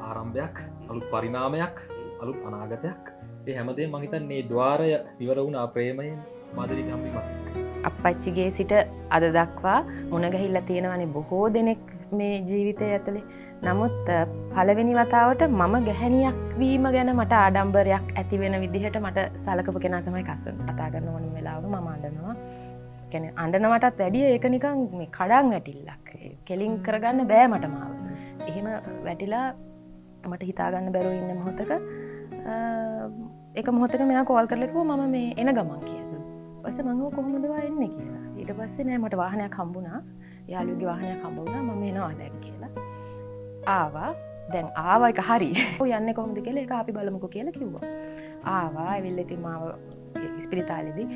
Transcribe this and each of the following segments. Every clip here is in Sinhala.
ආරම්භයක්, අලුත් පරිණාමයක්, අලුත් අනාගතයක්. ඒ හැමදේම මම හිතන්නේ ద్వාරය ඉවර වුණා ප්‍රේමයෙන් මාධුරික හම්බවීමත්. අප්පච්චිගේ සිට අද දක්වා මුණ ගැහිලා තියෙනවානේ බොහෝ දෙනෙක් මේ ජීවිතය ඇතුලේ. නමුත් පළවෙනි වතාවට මම ගැහණියක් වීම ගැන මට ආඩම්බරයක් ඇති වෙන විදිහට මට සලකපු කෙනා තමයි කසුන්. කතා කරන ඕනම වෙලාවක මම අඬනවා. කියන්නේ අඬනවටත් වැඩිය ඒක නිකන් මේ කඩන් වැටිල්ලක්. කෙලින් කරගන්න බෑ මට මාව. එහෙම වැටිලා මට හිතා ගන්න බැරුව ඉන්න මොහොතක එක මොහොතක මෙයා කෝල් කරලා කිව්වා මම මේ එන ගමන් කියලා. ඊපස්සේ මම කොහොමද එන්නේ කියලා. ඊට පස්සේ නෑ මට වාහනයක් හම්බුණා. යාළුවගේ වාහනයක් හම්බ වුණා. මම එනවා දැන් කියලා. ආවා. දැන් ආවා එක හරි. ඔය යන්නේ කොහොමද කියලා ඒක අපි බලමුකෝ කියලා කිව්වා. ආවා. ඇවිල්ලා ඉතින් මාව ඉස්පිරිතාලේදී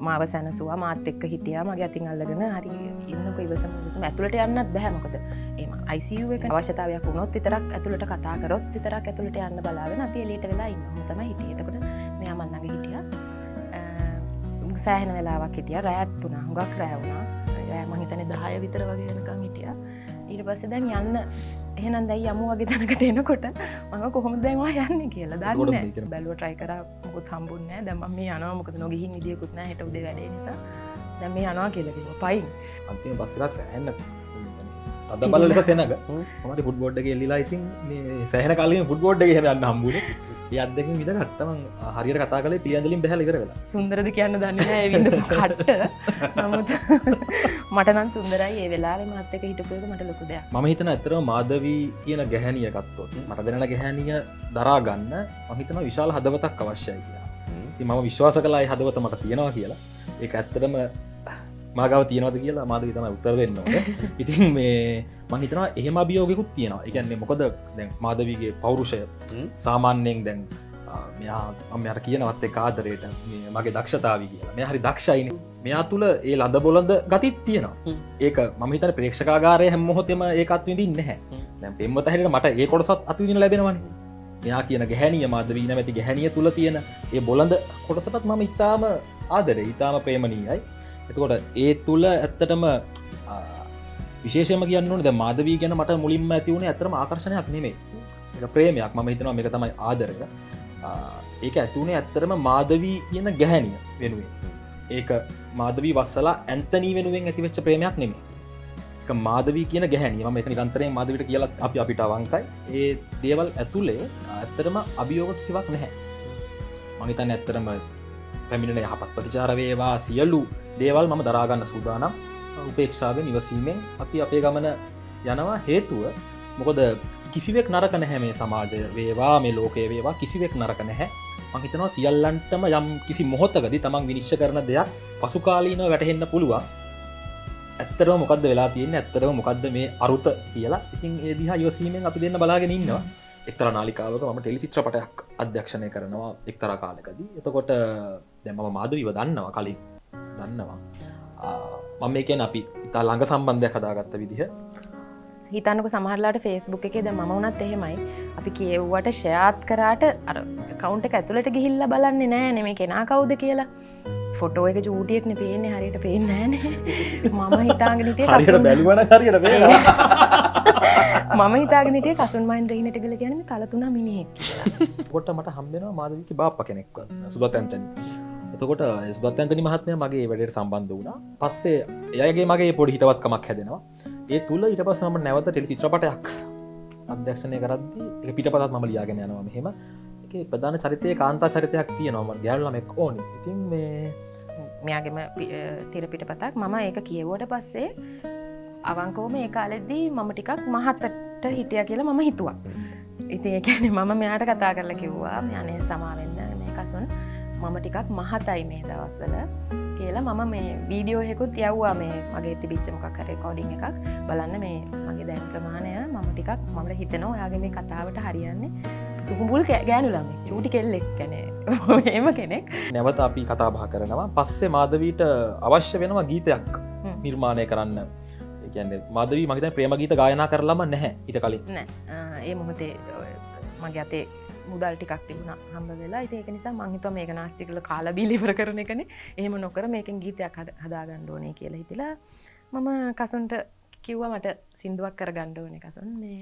මාව සැනසුවා. මාත් එක්ක හිටියා. මගේ අතින් අල්ලගෙන හරි ඉන්නකෝ ඉවසම ඇතුළට යන්නත් බෑ මොකද එහෙම ICU එක අවශ්‍යතාවයක් වුණොත් විතරක් ඇතුළට කතා කරොත් විතරක් ඇතුළට යන්න බලාගෙන අපි එළියට වෙලා ඉන්නවා තමයි හිටියේ. එතකොට මෙයා මන් ළඟ හිටියා. සෑහෙන වෙලාවක් හිටියා. රැයත් වුණා. හුඟක් රැය වුණා. රැය මං හිතන්නේ 10 විතර වගේ වෙනකන් හිටියා. ඊට පස්සේ දැන් යන්න එහෙනම් දැන් යමු වගේ තැනකට එනකොට මම කොහොමද දැන් ඔයා යන්නේ කියලා දන්නේ නැහැ. බැලුවා try කරා මොකුත් හම්බුන්නේ නැහැ. දැන් මම මේ යනවා මොකද නොගිහින් විදියකුත් නැහැ. හෙට උදේ වැඩේ නිසා. දැන් මේ යනවා කියලා කිව්වා. පයින්. අන්තිම බස් එකක් සෑහෙන අද බල ලෙස සෙනග. කොහමද ෆුට් බෝඩ් එකේ එල්ලිලා ඉතින් මේ සෑහෙන කාලෙකින් ෆුට් බෝඩ් එකේ හැම යන්න හම්බුනේ. ඒ අත් දෙකෙන් විතරක් මම හරියට කතා කරලා පිළියඳලින් බහැලා ඉවර වෙලා. සුන්දරද කියන්න දන්නේ නැහැ ඒ වින්දපු කට්ට. නමුත් මට නම් සුන්දරයි ඒ වෙලාවේ මාත් එක්ක හිටපු එක මට ලොකු දෙයක්. මම හිතන ඇත්තටම මාධවී කියන ගැහැණිය ගත්තොත් මට දැනෙන ගැහැණිය දරා ගන්න මම හිතනවා විශාල හදවතක් අවශ්‍යයි කියලා. ඉතින් මම විශ්වාස කළා ඒ හදවත මට තියෙනවා කියලා. ඒක ඇත්තටම මාගාව තියෙනවද කියලා මාධවී තමයි උත්තර දෙන්න ඕනේ. ඉතින් මේ මම හිතනවා එහෙම අභියෝගයකුත් තියෙනවා. ඒ කියන්නේ මොකද දැන් මාධවීගේ පෞරුෂය සාමාන්‍යයෙන් දැන් මෙයා මම යාට කියනවත් ඒ ආදරේට මේ මගේ දක්ෂතාවය කියලා. මෙයා හරි දක්ෂයිනේ. මෙයා තුල ඒ ලඳ බොළඳ ගතිත් තියෙනවා. ඒක මම හිතන්නේ ප්‍රේක්ෂකාගාරයේ හැම මොහොතෙම ඒක අත්විඳින්නේ නැහැ. දැන් පෙම්වත හැටියට මට ඒ කොටසත් අත්විඳින්න ලැබෙනවානේ. මෙයා කියන ගැහැණිය මාධවී නැමැති ගැහැණිය තුල තියෙන ඒ බොළඳ කොටසටත් මම ඉතාම ආදරේ, ඉතාම ප්‍රේමණීයයි. එතකොට ඒ තුල ඇත්තටම විශේෂයෙන්ම කියන්න ඕනේ දැන් මාධවී ගැන මට මුලින්ම ඇති වුණේ ඇත්තටම ආකර්ෂණයක් නෙමෙයි. ඒක ප්‍රේමයක්. මම හිතනවා මේක තමයි ආදරය. ඒක ඇති වුණේ ඇත්තටම මාධවී කියන ගැහැණිය වෙනුවෙන්. ඒක මාධවී වස්සලා ඇන්තනී වෙනුවෙන් ඇතිවෙච්ච ප්‍රේමයක් නෙමෙයි. ඒක මාධවී කියන ගැහැණිය. මම ඒක නිරන්තරයෙන් මාධවීට කියලා අපිට අවංකයි. ඒ දේවල් ඇතුලේ ඇත්තටම අභියෝග කිසිවක් නැහැ. මම හිතන්නේ ඇත්තටම පැමිණෙන යහපත් ප්‍රතිචාර වේවා සියලු දේවල් මම දරා ගන්න සූදානම්. උපේක්ෂාවෙන් ඉවසීමෙන් අපි අපේ ගමන යනවා. හේතුව මොකද කිසිවෙක් නරක නැහැ මේ සමාජය වේවා මේ ලෝකය වේවා කිසිවෙක් නරක නැහැ. මම හිතනවා සියල්ලන්ටම යම් කිසි මොහොතකදී තමන් විනිශ්චය කරන දෙයක් පසුකාලීනව වැටහෙන්න පුළුවන්. ඇත්තටම මොකද්ද වෙලා තියෙන්නේ? ඇත්තටම මොකද්ද මේ අරුත කියලා. ඉතින් ඒ දිහා ඉවසීමෙන් අපි දෙන්න බලාගෙන ඉන්නවා. එක්තරා නාලිකාවක මම ටෙලි චිත්‍රපටයක් අධ්‍යක්ෂණය කරනවා එක්තරා කාලෙකදී. එතකොට දැන් මම මාධවීව දන්නවා කලින් දන්නවා. මම මේ කියන්නේ අපි ඉතා ළඟ සම්බන්ධයක් හදාගත්ත විදිහ. හිතන්නකො සමහරලාට Facebook එකේ දැන් මම වුණත් එහෙමයි. අපි කියෙව්වට ෂෙයාත් කරාට අර account එක ඇතුළට ගිහිල්ලා බලන්නේ නෑනේ මේ කෙනා කවුද කියලා. ෆොටෝ එක චූටියෙක්නේ පේන්නේ හරියට පේන්නේ නෑනේ. මම හිතාගෙන හිටියේ හරියට බැලුවනම් හරියට පේනවා. මම හිතාගෙන හිටියේ කසුන් මයින්ඩ් රහිනට ගිහලා කියන්නේ මේ කලතුණා මිනිහෙක් කියලා. එතකොට මට හම්බ වෙනවා මාධවීගේ බාප්පා කෙනෙක්ව. සුදත් ඇන්තනි. එතකොට සුදත් ඇන්තනි මහත්මයා මගේ වැඩේට සම්බන්ධ වුණා. පස්සේ එයාගේ මගේ පොඩි හිතවත්කමක් හැදෙනවා. ඒ තුල ඊට පස්සේ මම නැවත ටෙලි චිත්‍රපටයක් අධ්‍යක්ෂණය කරද්දී ඒක පිටපතත් මම ලියාගෙන යනවා මෙහෙම. ඒකේ ප්‍රධාන චරිතයේ කාන්තා චරිතයක් තියෙනවා. මම ගෑනු ළමෙක් ඕනේ. ඉතින් මේ මෙයාගේම තිර පිටපතක් මම ඒක කියෙව්වට පස්සේ අවංකවම ඒ කාලෙදී මම ටිකක් මහතට හිටියා කියලා මම හිතුවා. ඉතින් ඒ කියන්නේ මම මෙයාට කතා කරලා කිව්වා මෙයානේ සමාවෙන්න මේ කසුන් මම ටිකක් මහතයි මේ දවස්වල කියලා මම මේ වීඩියෝ එකකුත් යවුවා මේ මගේ තිබිච්ච මොකක් හරි රෙකෝඩින් එකක් බලන්න මේ මගේ දැන් ප්‍රමාණය මම ටිකක් මමට හිතෙනවා ඔයාගේ මේ කතාවට හරියන්නේ සුකුඹුල් ගෑනු ළමෙක් චූටි කෙල්ලෙක් කියන්නේ එහෙම කෙනෙක්. නැවත අපි කතා බහ කරනවා. පස්සේ මාධවීට අවශ්‍ය වෙනවා ගීතයක් නිර්මාණය කරන්න. ඒ කියන්නේ මාධවී මගේ දැන් ප්‍රේම ගීත ගායනා කරලම නැහැ ඊට කලින්. නෑ. ඒ මොහොතේ මගේ අතේ මුදල් ටිකක් තිබුණා හම්බ වෙලා. ඉතින් ඒක නිසා මං හිතුවා මේක නාස්ති කරලා කාලා බීලා ඉවර කරන එකනේ. එහෙම නොකර මේකෙන් ගීතයක් හදාගන්න ඕනේ කියලා හිතලා මම කසුන්ට කිව්වා මට සින්දුවක් කරගන්න ඕනේ කසුන් මේ